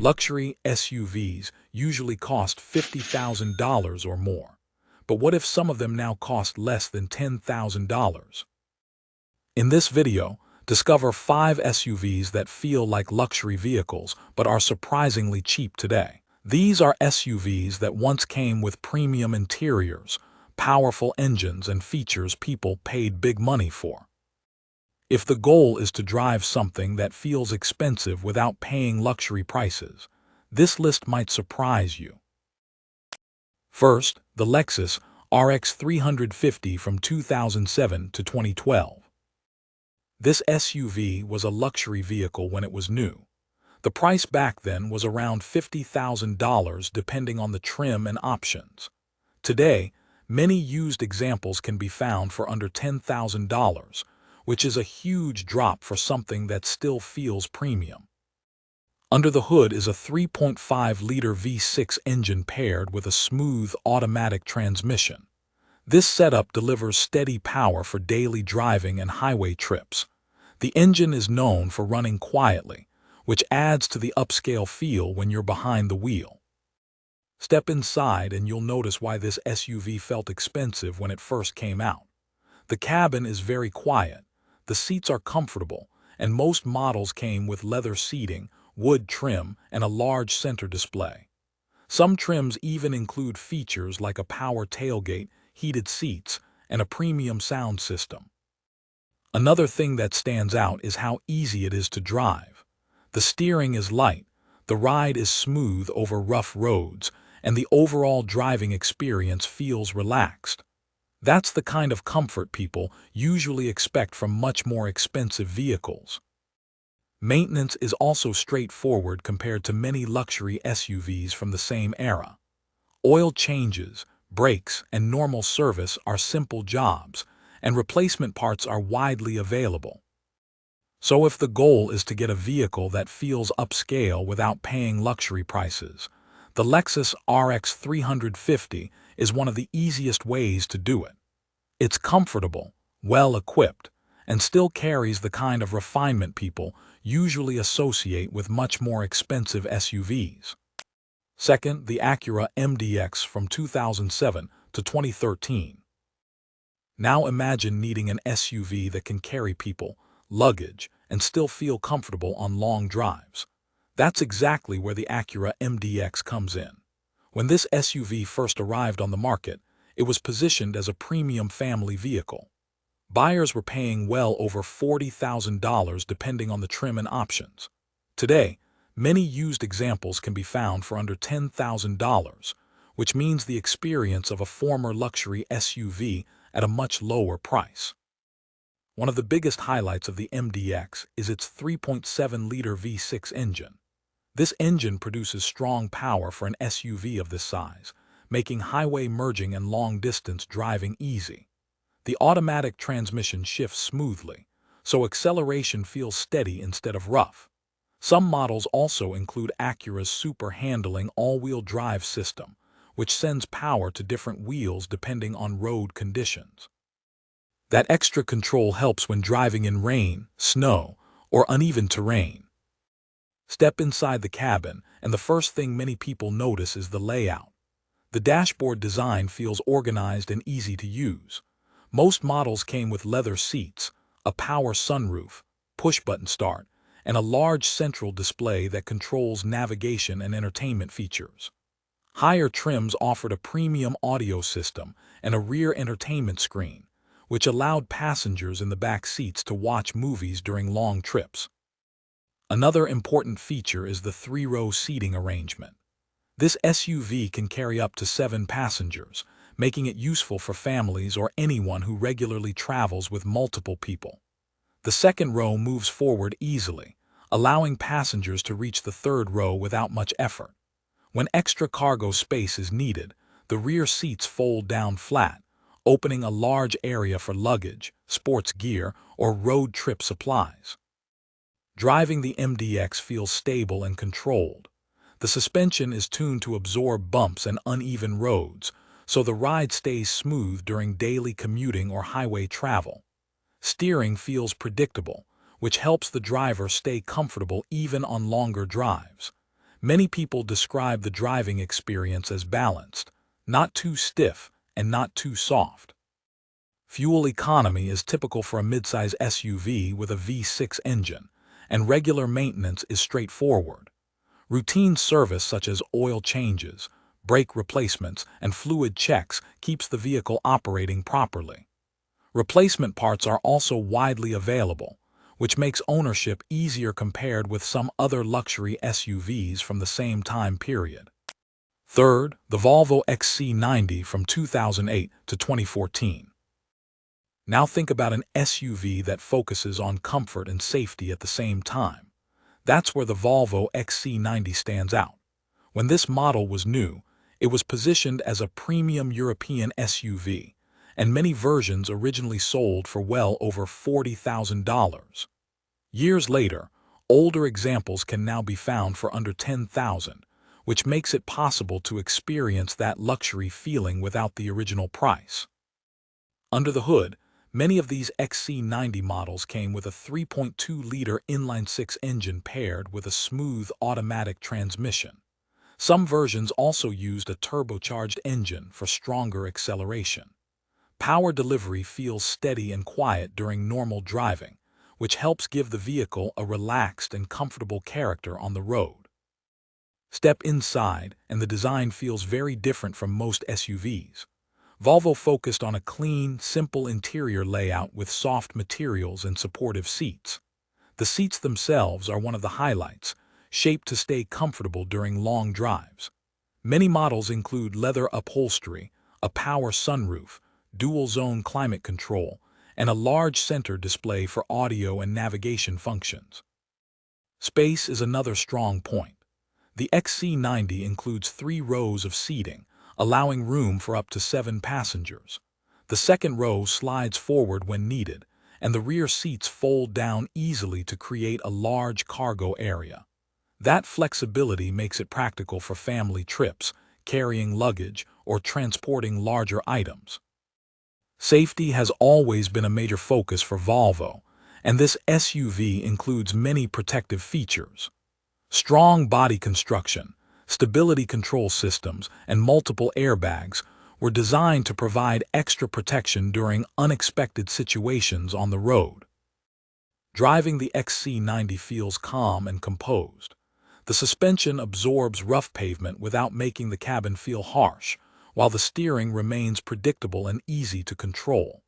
Luxury SUVs usually cost $50,000 or more. But what if some of them now cost less than $10,000? In this video, discover 5 SUVs that feel like luxury vehicles but are surprisingly cheap today. These are SUVs that once came with premium interiors, powerful engines, and features people paid big money for. If the goal is to drive something that feels expensive without paying luxury prices, this list might surprise you. First, the Lexus RX 350 from 2007 to 2012. This SUV was a luxury vehicle when it was new. The price back then was around $50,000 depending on the trim and options. Today, many used examples can be found for under $10,000, which is a huge drop for something that still feels premium. Under the hood is a 3.5-liter V6 engine paired with a smooth automatic transmission. This setup delivers steady power for daily driving and highway trips. The engine is known for running quietly, which adds to the upscale feel when you're behind the wheel. Step inside and you'll notice why this SUV felt expensive when it first came out. The cabin is very quiet, the seats are comfortable, and most models came with leather seating, wood trim, and a large center display. Some trims even include features like a power tailgate, heated seats, and a premium sound system. Another thing that stands out is how easy it is to drive. The steering is light, the ride is smooth over rough roads, and the overall driving experience feels relaxed. That's the kind of comfort people usually expect from much more expensive vehicles. Maintenance is also straightforward compared to many luxury SUVs from the same era. Oil changes, brakes, and normal service are simple jobs, and replacement parts are widely available. So if the goal is to get a vehicle that feels upscale without paying luxury prices, the Lexus RX 350 is one of the easiest ways to do it. It's comfortable, well-equipped, and still carries the kind of refinement people usually associate with much more expensive SUVs. Second, the Acura MDX from 2007 to 2013. Now imagine needing an SUV that can carry people, luggage, and still feel comfortable on long drives. That's exactly where the Acura MDX comes in. When this SUV first arrived on the market, it was positioned as a premium family vehicle. Buyers were paying well over $40,000 depending on the trim and options. Today, many used examples can be found for under $10,000, which means the experience of a former luxury SUV at a much lower price. One of the biggest highlights of the MDX is its 3.7-liter V6 engine. This engine produces strong power for an SUV of this size, making highway merging and long-distance driving easy. The automatic transmission shifts smoothly, so acceleration feels steady instead of rough. Some models also include Acura's super-handling all-wheel drive system, which sends power to different wheels depending on road conditions. That extra control helps when driving in rain, snow, or uneven terrain. Step inside the cabin, and the first thing many people notice is the layout. The dashboard design feels organized and easy to use. Most models came with leather seats, a power sunroof, push-button start, and a large central display that controls navigation and entertainment features. Higher trims offered a premium audio system and a rear entertainment screen, which allowed passengers in the back seats to watch movies during long trips. Another important feature is the 3-row seating arrangement. This SUV can carry up to 7 passengers, making it useful for families or anyone who regularly travels with multiple people. The second row moves forward easily, allowing passengers to reach the third row without much effort. When extra cargo space is needed, the rear seats fold down flat, opening a large area for luggage, sports gear, or road trip supplies. Driving the MDX feels stable and controlled. The suspension is tuned to absorb bumps and uneven roads, so the ride stays smooth during daily commuting or highway travel. Steering feels predictable, which helps the driver stay comfortable even on longer drives. Many people describe the driving experience as balanced, not too stiff and not too soft. Fuel economy is typical for a midsize SUV with a V6 engine, and regular maintenance is straightforward. Routine service such as oil changes, brake replacements, and fluid checks keeps the vehicle operating properly. Replacement parts are also widely available, which makes ownership easier compared with some other luxury SUVs from the same time period. Third, the Volvo XC90 from 2008 to 2014. Now think about an SUV that focuses on comfort and safety at the same time. That's where the Volvo XC90 stands out. When this model was new, it was positioned as a premium European SUV, and many versions originally sold for well over $40,000. Years later, older examples can now be found for under $10,000, which makes it possible to experience that luxury feeling without the original price. Under the hood, many of these XC90 models came with a 3.2-liter inline-six engine paired with a smooth automatic transmission. Some versions also used a turbocharged engine for stronger acceleration. Power delivery feels steady and quiet during normal driving, which helps give the vehicle a relaxed and comfortable character on the road. Step inside, and the design feels very different from most SUVs. Volvo focused on a clean, simple interior layout with soft materials and supportive seats. The seats themselves are one of the highlights, shaped to stay comfortable during long drives. Many models include leather upholstery, a power sunroof, dual-zone climate control, and a large center display for audio and navigation functions. Space is another strong point. The XC90 includes 3 rows of seating, allowing room for up to 7 passengers. The second row slides forward when needed, and the rear seats fold down easily to create a large cargo area. That flexibility makes it practical for family trips, carrying luggage, or transporting larger items. Safety has always been a major focus for Volvo, and this SUV includes many protective features. Strong body construction, stability control systems, and multiple airbags were designed to provide extra protection during unexpected situations on the road. Driving the XC90 feels calm and composed. The suspension absorbs rough pavement without making the cabin feel harsh, while the steering remains predictable and easy to control.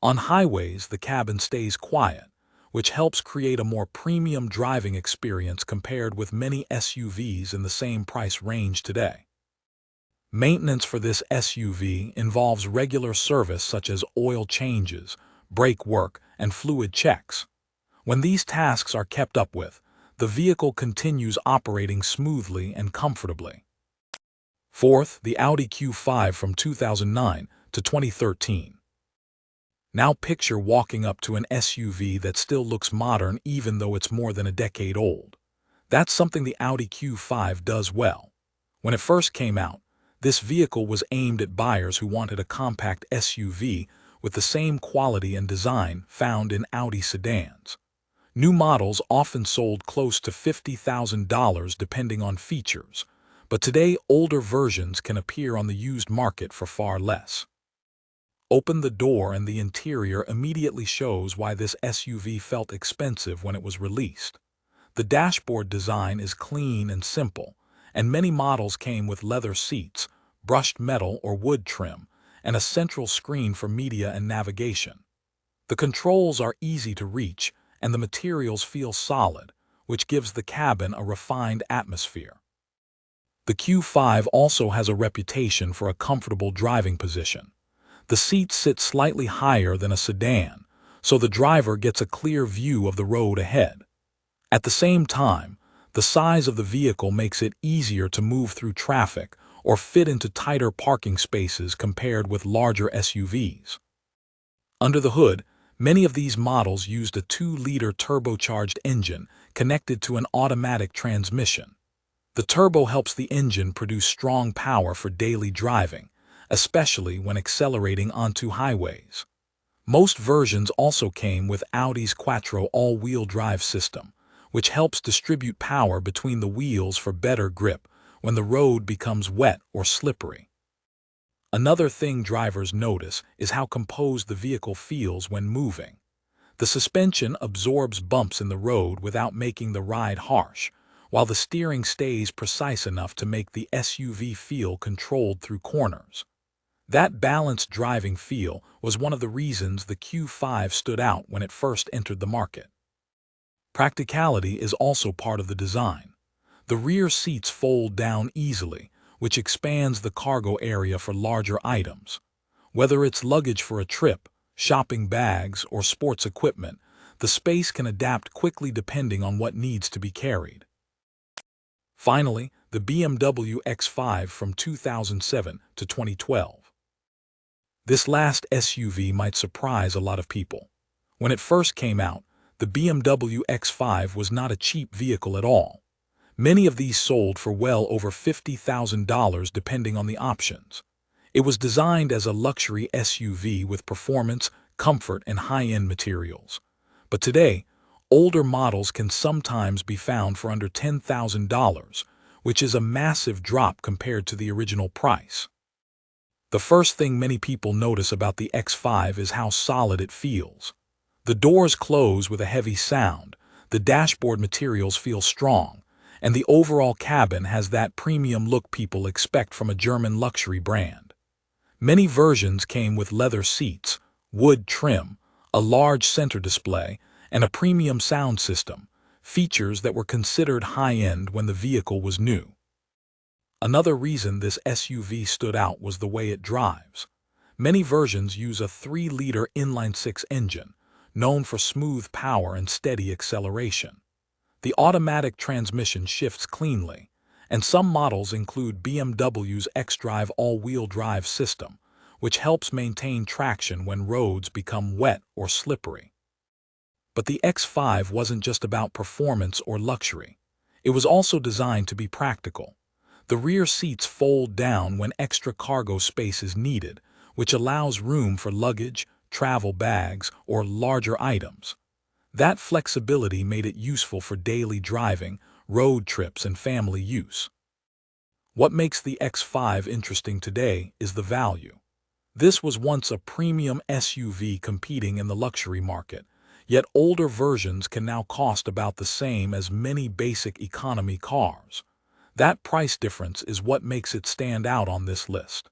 On highways, the cabin stays quiet, which helps create a more premium driving experience compared with many SUVs in the same price range today. Maintenance for this SUV involves regular service such as oil changes, brake work, and fluid checks. When these tasks are kept up with, the vehicle continues operating smoothly and comfortably. Fourth, the Audi Q5 from 2009 to 2013. Now picture walking up to an SUV that still looks modern even though it's more than a decade old. That's something the Audi Q5 does well. When it first came out, this vehicle was aimed at buyers who wanted a compact SUV with the same quality and design found in Audi sedans. New models often sold close to $50,000 depending on features, but today older versions can appear on the used market for far less. Open the door and the interior immediately shows why this SUV felt expensive when it was released. The dashboard design is clean and simple, and many models came with leather seats, brushed metal or wood trim, and a central screen for media and navigation. The controls are easy to reach, and the materials feel solid, which gives the cabin a refined atmosphere. The Q5 also has a reputation for a comfortable driving position. The seats sit slightly higher than a sedan, so the driver gets a clear view of the road ahead. At the same time, the size of the vehicle makes it easier to move through traffic or fit into tighter parking spaces compared with larger SUVs. Under the hood, many of these models used a 2-liter turbocharged engine connected to an automatic transmission. The turbo helps the engine produce strong power for daily driving, especially when accelerating onto highways. Most versions also came with Audi's Quattro all-wheel drive system, which helps distribute power between the wheels for better grip when the road becomes wet or slippery. Another thing drivers notice is how composed the vehicle feels when moving. The suspension absorbs bumps in the road without making the ride harsh, while the steering stays precise enough to make the SUV feel controlled through corners. That balanced driving feel was one of the reasons the Q5 stood out when it first entered the market. Practicality is also part of the design. The rear seats fold down easily, which expands the cargo area for larger items. Whether it's luggage for a trip, shopping bags, or sports equipment, the space can adapt quickly depending on what needs to be carried. Finally, the BMW X5 from 2007 to 2012. This last SUV might surprise a lot of people. When it first came out, the BMW X5 was not a cheap vehicle at all. Many of these sold for well over $50,000 depending on the options. It was designed as a luxury SUV with performance, comfort, and high-end materials. But today, older models can sometimes be found for under $10,000, which is a massive drop compared to the original price. The first thing many people notice about the X5 is how solid it feels. The doors close with a heavy sound, the dashboard materials feel strong, and the overall cabin has that premium look people expect from a German luxury brand. Many versions came with leather seats, wood trim, a large center display, and a premium sound system, features that were considered high-end when the vehicle was new. Another reason this SUV stood out was the way it drives. Many versions use a 3-liter inline-six engine, known for smooth power and steady acceleration. The automatic transmission shifts cleanly, and some models include BMW's xDrive all-wheel drive system, which helps maintain traction when roads become wet or slippery. But the X5 wasn't just about performance or luxury. It was also designed to be practical. The rear seats fold down when extra cargo space is needed, which allows room for luggage, travel bags, or larger items. That flexibility made it useful for daily driving, road trips, and family use. What makes the X5 interesting today is the value. This was once a premium SUV competing in the luxury market, yet older versions can now cost about the same as many basic economy cars. That price difference is what makes it stand out on this list.